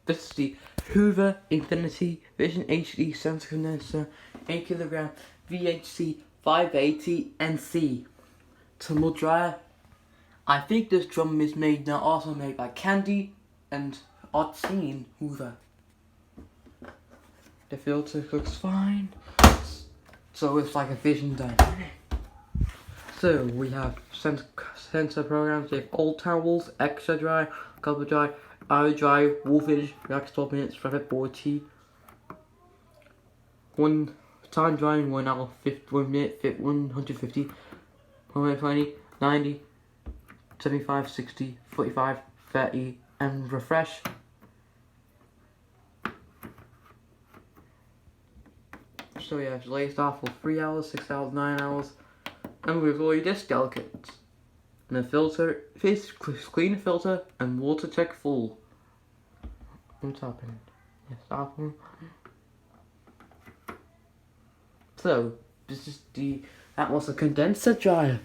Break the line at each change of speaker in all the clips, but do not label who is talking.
This is the Hoover VisionHD sensor condenser 8kg VHC580NC tumble dryer. I think this drum is also made by Candy and Odseen Hoover. The filter looks fine, so it's like a Vision dynamic. So we have sensor programs. We have Old Towels, Extra Dry, Cover Dry, Air Dry, Wolfish, Max 12 minutes, Rapid 40. 1 time drying, 1 hour, 1 minute, 150, 120, 90, 75, 60, 45, 30, and refresh. So yeah, it's laced off for 3 hours, 6 hours, 9 hours. And we've already this delicate. And the filter is clean filter and VisionTech full. What's happening? Yes, that one. So that was a condenser dryer.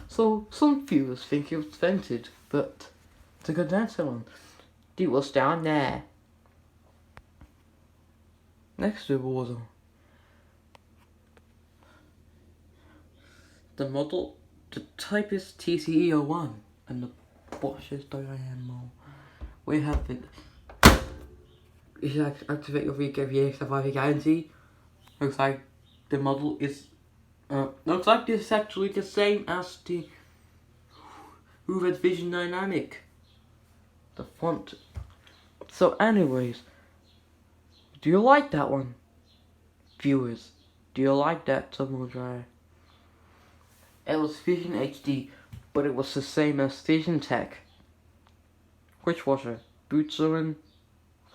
So some viewers think it was vented, but the condenser one, it was down there next to the water. The model, the type is TCE01, and the Bosch is Dynamo. We have it. You should activate your VHC580NC. Looks like the model is. Looks like this is actually the same as the Hoover Vision Dynamic. The font. So, anyways, do you like that one, viewers? Do you like that tumble dryer? It was VisionHD, but it was the same as VisionTech. Quick washer, boot sewing,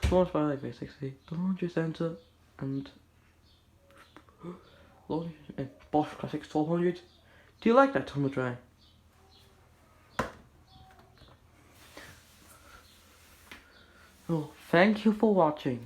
small file basically, the laundry center, and Bosch Classics 1200. Do you like that tumble dryer? Well, thank you for watching.